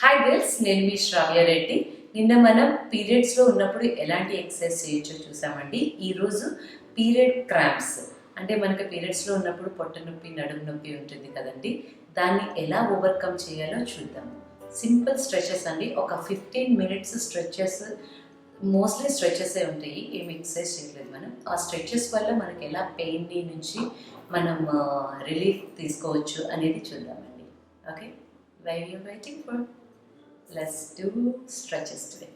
Hi girls, నేను మీ శ్రావ్య రెడ్డి. నిన్న మనం పీరియడ్స్లో ఉన్నప్పుడు ఎలాంటి ఎక్సర్సైజ్ చేయొచ్చో చూసామండి. ఈరోజు పీరియడ్ క్రాంప్స్ అంటే మనకి పీరియడ్స్లో ఉన్నప్పుడు పొట్ట నొప్పి, నడుము నొప్పి ఉంటుంది కదండి. దాన్ని ఎలా ఓవర్కమ్ చేయాలో చూద్దాం. సింపుల్ స్ట్రెచెస్ అండి. ఒక 15 మినిట్స్ స్ట్రెచెస్, మోస్ట్లీ స్ట్రెచెసే ఉంటాయి, ఏం ఎక్సర్సైజ్ చేయలేదు మనం. ఆ స్ట్రెచెస్ వల్ల మనకి ఎలా పెయిన్ని నుంచి మనం రిలీఫ్ తీసుకోవచ్చు అనేది చూద్దామండి. Okay, why are you waiting for? Let's do stretches today.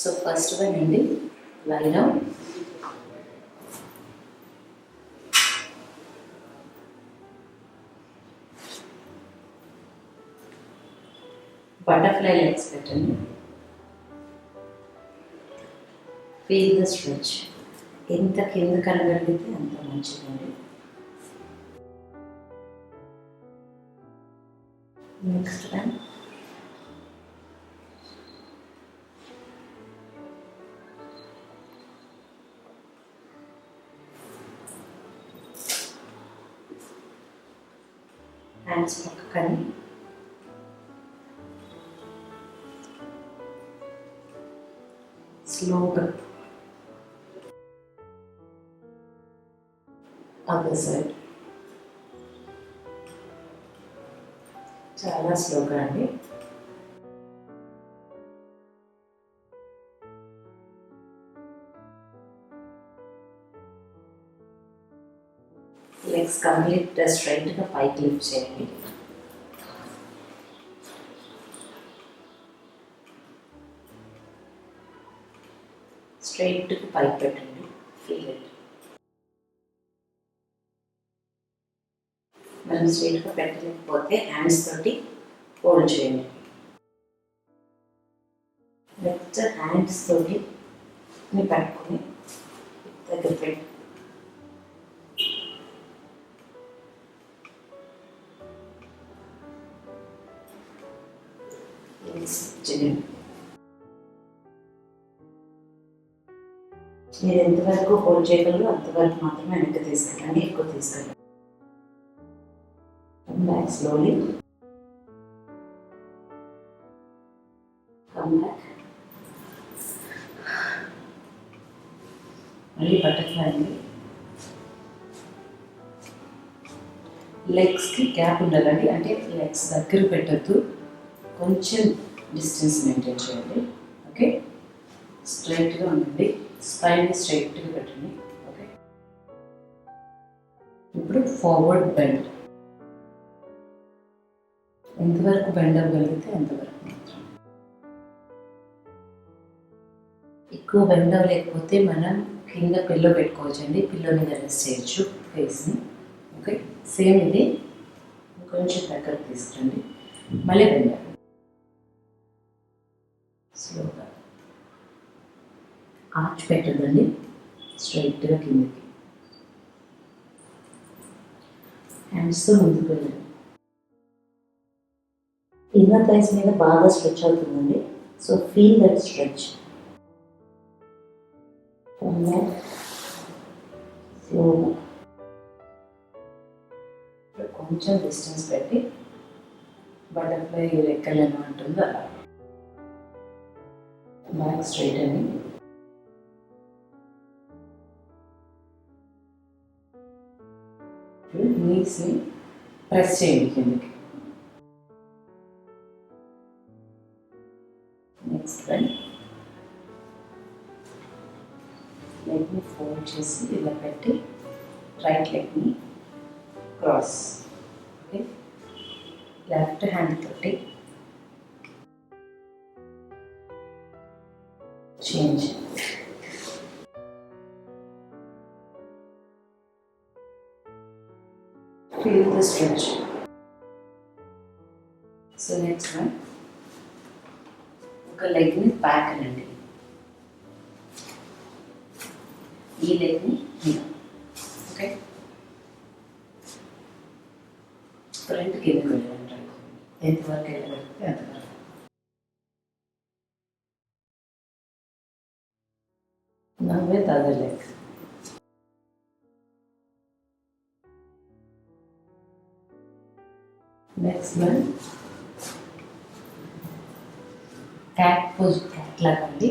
So first one అండి, lie down. Butterfly legs పెట్టండి. Feel the stretch. ఎంత కింద కనగలిగితే అంత మంచిదండి. Next one. హ్యాండ్స్ పక్కకని స్లోగా అదర్ సైడ్, చాలా స్లోగా అండి. లెగ్స్ కంప్లీట్ స్ట్రైట్గా పైకి లిఫ్ట్ చేయండి. స్ట్రైట్గా పైకి పెట్టండి. Feel it. మనం స్ట్రైట్గా పెట్టలేకపోతే హ్యాండ్స్ తోటి హోల్డ్ చేయండి. నెక్స్ట్ హ్యాండ్స్ తోటి పట్టుకొని దగ్గర పెట్టి చేయండి. మీరు ఎంతవరకు హోల్డ్ చేయగలరో అంతవరకు మాత్రమే వెనక్కి తీసుకెళ్ళండి, ఎక్కువ తీసుకెళ్ళండి. Back slowly, come back. మళ్ళీ బటర్ఫ్లై అండి. లెగ్స్కి గ్యాప్ ఉండాలండి, అంటే లెగ్స్ దగ్గర పెట్టద్దు, కొంచెం డిస్టెన్స్ మెయింటైన్ చేయండి. ఓకే, స్ట్రైట్గా ఉండండి, స్పైన్ స్ట్రైట్గా పెట్టండి. ఓకే, ఇప్పుడు ఫార్వర్డ్ బెండ్. ఎంతవరకు బెండ్ అవ్వగలిగితే అంతవరకు మాత్రం. ఎక్కువ బెండ్ అవ్వలేకపోతే మనం కింద పిల్లో పెట్టుకోవచ్చండి, పిల్లో మీద రెస్ట్ చేయొచ్చు ఫేస్ని. ఓకే, సేమ్ ఇది కొంచెం దగ్గరకు తీసుకురండి, మళ్ళీ బెండ్ స్లోగా. ఆర్చ్ పెట్టదండి, స్ట్రైట్గా కిందకి. హ్యాండ్స్తో ముందుకు వెళ్ళండి. ఇన్నర్ థైస్ మీద బాగా స్ట్రెచ్ అవుతుందండి, సో ఫీల్ దట్ స్ట్రెచ్. స్లోగా కొంచెం డిస్టెన్స్ పెట్టి బటర్ఫ్లై రెక్కలను అంటుంది అలా. బ్యాక్ స్ట్రైట్ అని నీస్ని ప్రెస్ చేయండి కిందకి. నెక్స్ట్ వన్, లెగ్ని ఫోల్డ్ చేసి ఇలా పెట్టి రైట్ లెగ్ని క్రాస్. ఓకే, లెఫ్ట్ హ్యాండ్ తోటి change. Feel the stretch. So next one, ఒక లెగ్ని బ్యాక్ అనండి, ఈ లెగ్ని ఇలా. ఓకే, ఫ్రంట్ కిందకి వెళ్ళాలంటారు. ఎంతవరకు వెళ్ళగలిగితే అంతవరకు. Now with other leg. Next one, cat pose, cat లాగా ఉంది.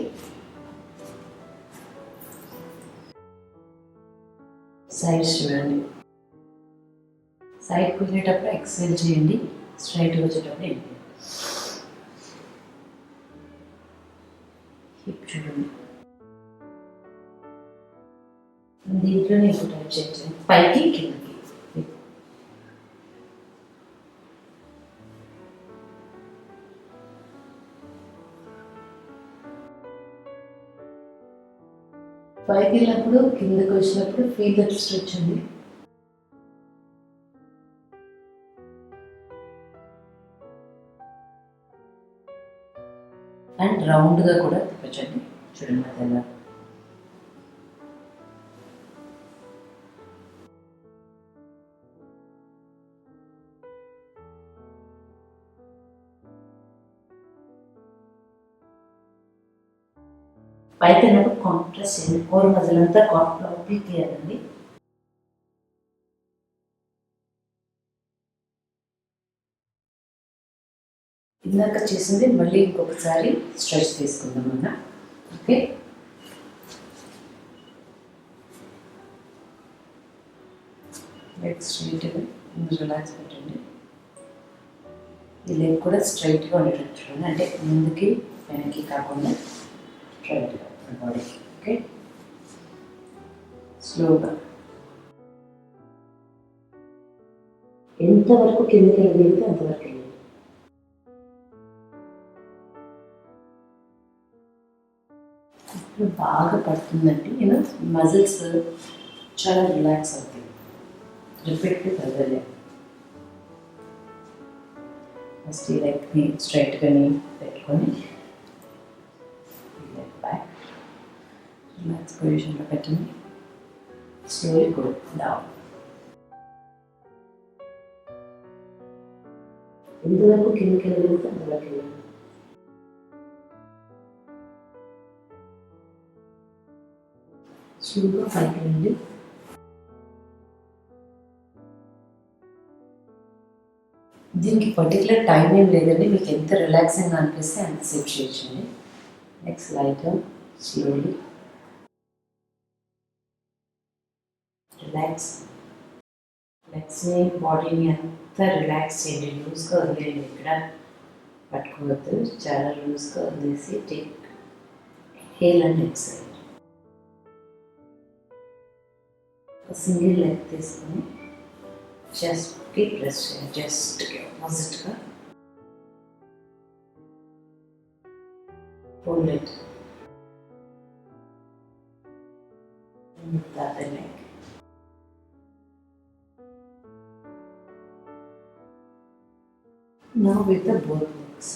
సైడ్స్ చూడండి. సైడ్కి వెళ్ళేటప్పుడు ఎక్సెల్ చేయండి, స్ట్రైట్గా వచ్చేటప్పుడు ఏంటి హిప్ చూడండి. దీంట్లోనే ఇప్పుడు టైప్ చేయండి, పైకి కిందకి. పైకి వెళ్ళినప్పుడు కిందకి వచ్చినప్పుడు ఫీల్ దట్ స్ట్రెచ్ అండి. అండ్ రౌండ్గా కూడా తిప్పచ్చండి, చూడండి అది ఎలా. పైకి వెళ్ళినప్పుడు కాంట్రాస్ట్ చేయండి, కోర్ మజిల్ అంతా కాంట్రాస్ట్ తీయాలండి. ఇందాక చేసింది మళ్ళీ ఇంకొకసారి స్ట్రెచ్ తీసుకుందాం అన్న. ఓకే, లెగ్ స్ట్రైట్గా రిలాక్స్ పెట్టండి. ఈ లెగ్ కూడా స్ట్రైట్గా ఉండేటట్టు చూడండి, అంటే ముందుకి వెనక్కి కాకుండా స్ట్రైట్గా బాడీకి. ఓకే, స్లోగా ఎంతవరకు కిందకి వెళ్ళగలిగితే అంతవరకు వెళ్ళండి. ఇప్పుడు బాగా పడుతుందండి, నేను మజిల్స్ చాలా రిలాక్స్ అవుతాయి. రిపీట్గా కదలే. ఫస్ట్ ఈ లెగ్ని స్ట్రైట్గాని పెట్టుకొని లెగ్ బ్యాక్ రిలాక్స్ పొజిషన్లో పెట్టండి. Slowly go down. ఎంతవరకు కిందకి వెళ్ళగలిగితే అంతవరకు వెళ్ళండి. స్లోగా పైకి రండి. దీనికి పర్టికులర్ టైం ఏం లేదండి, మీకు ఎంత రిలాక్సింగ్ అనిపిస్తే అంతసేపు చేయొచ్చండి. నెక్స్ట్ లైట్గా స్లోలీ రిలాక్స్. లెగ్స్ని బాడీని అంతా రిలాక్స్ చేయండి, లూజ్గా వదిలేయండి, ఇక్కడ పట్టుకోవద్దు, చాలా లూజ్గా వదిలేసి take hail and exhale. Single leg తీసుకొని చెస్ట్కి ప్రెస్ చేయండి, చెస్ట్కి ఆపోజిట్గా hold it with other leg. Now with the both legs,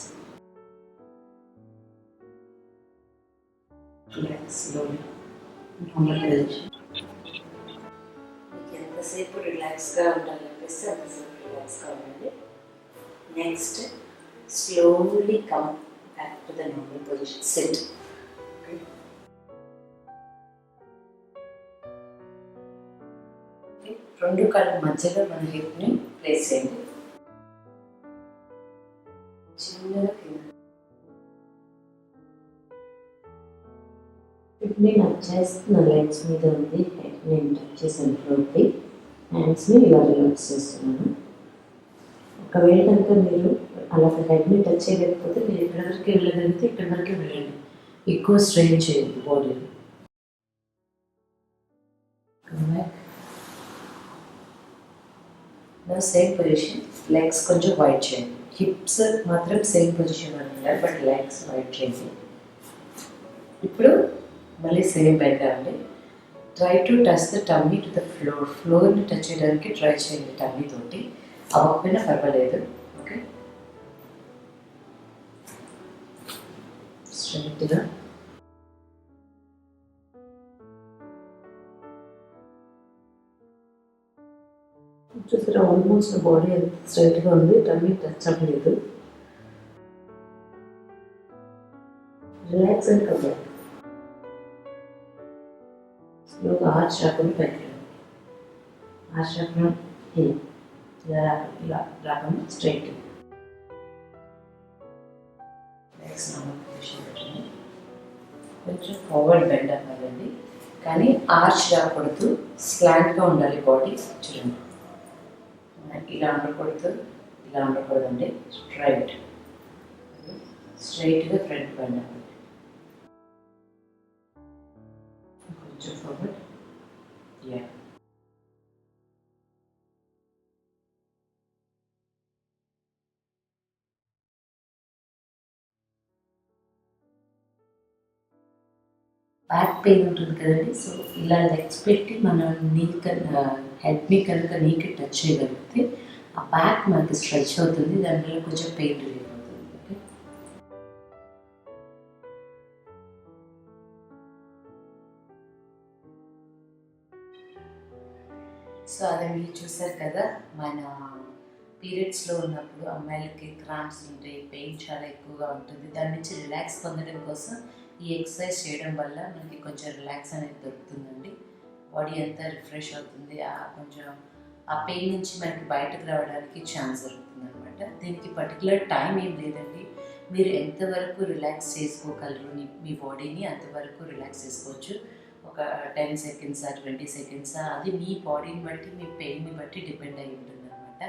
relax slowly, normal position. మీకు ఎంతసేపు రిలాక్స్గా ఉండాలనిపిస్తే అంతసేపు రిలాక్స్గా ఉండండి. Next slowly come back to the normal position, SIT. రెండు కళ్ళ మధ్యలో మన హిప్ని ప్లేస్ చేయండి, చిన్నగా కింద. ఇప్పుడు నేను వచ్చేస్తున్న లెగ్స్ మీద ఉంది, హెడ్ నేను టచ్ చేసాను ఫ్లోర్కి, హ్యాండ్స్ని ఇలా రిలాక్స్ చేస్తున్నాను. ఒకవేళ కనుక మీరు అలా హెడ్ని టచ్ చేయలేకపోతే మీరు ఇక్కడ వరకు వెళ్ళగలిగితే ఇక్కడ వరకు వెళ్ళండి, ఎక్కువ స్ట్రెయిన్ చేయండి బాడీని. నా సేమ్ పొజిషన్, లెగ్స్ కొంచెం వైడ్ చేయండి, హిప్స్ మాత్రం సేమ్ పొజిషన్ అంటున్నారు, బట్ లెగ్స్ వైడ్ చేయండి. ఇప్పుడు మళ్ళీ సేమ్ బెండ్ అండి. Try to touch the tummy to the floor. ఫ్లోర్ని టచ్ చేయడానికి ట్రై చేయండి టమ్మీ తోటి, అవ్వకపోయినా పర్వాలేదు. ఓకే, స్ట్రైట్గా చూసారా, ఆల్మోస్ట్ బాడీ ఎంత స్ట్రైట్గా ఉంది, టమ్మీ టచ్ అవ్వలేదు. Relax and comfort. స్లోగా ఆర్చ్ రాకుండా పైకి ఆర్చ్ రాకుండా ఇలా రాకుండా స్ట్రైట్. లెగ్స్ నార్మల్ పొజిషన్ పెట్టండి. కొంచెం ఫార్వర్డ్ బెండ్ అవ్వాలండి, కానీ ఆర్చ్ రాకూడదు, స్లాంట్గా ఉండాలి బాడీ. చూడండి, ఇలా ఉండకూడదు, ఇలా ఉండకూడదండి. స్ట్రైట్గా ఫ్రంట్ బెండ్ అవ్వాలి. కొంచెం ఫార్వర్డ్. యా, బ్యాక్ పెయిన్ ఉంటుంది కదండి. సో ఇలా లెగ్స్ పెట్టి మనం హెడ్ని కనుక నీకి టచ్ చేయగలిగితే ఆ బ్యాక్ మనకి స్ట్రెచ్ అవుతుంది, దానివల్ల కొంచెం పెయిన్ రిలీవ్ అవుతుంది. ఓకే, సో అదే మీరు చూసారు కదా, మన పీరియడ్స్లో ఉన్నప్పుడు అమ్మాయిలకి క్రాంప్స్ ఉంటాయి, పెయిన్ చాలా ఎక్కువగా ఉంటుంది. దాని నుంచి రిలాక్స్ పొందడం కోసం ఈ ఎక్సర్సైజ్ చేయడం వల్ల మనకి కొంచెం రిలాక్స్ అనేది దొరుకుతుందండి. బాడీ అంతా రిఫ్రెష్ అవుతుంది, కొంచెం ఆ పెయిన్ నుంచి మనకి బయటకు రావడానికి ఛాన్స్ దొరుకుతుంది అనమాట. దీనికి పర్టికులర్ టైం ఏం లేదండి, మీరు ఎంతవరకు రిలాక్స్ చేసుకోగలరు మీ బాడీని అంతవరకు రిలాక్స్ చేసుకోవచ్చు. ఒక 10 సెకండ్సా, 20 సెకండ్సా, అది మీ బాడీని బట్టి, మీ పెయిన్ని బట్టి డిపెండ్ అయి ఉంటుంది అనమాట.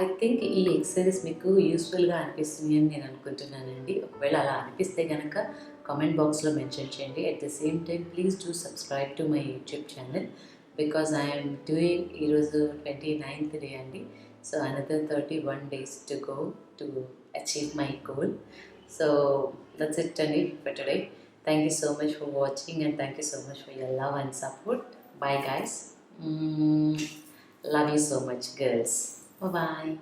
ఐ థింక్ ఈ ఎక్సర్సైజ్ మీకు యూస్ఫుల్గా అనిపిస్తుంది అని నేను అనుకుంటున్నానండి. ఒకవేళ అలా అనిపిస్తే కనుక కామెంట్ బాక్స్లో మెన్షన్ చేయండి. At the same time please do subscribe to my YouTube channel, because I'm doing ఈరోజు 29th డే అండి. So another 31 days to go to achieve my goal. So that's it అండి for today. Thank you so much for watching, and thank you so much for your love and support. Bye guys. Love you so much, girls. Bye bye.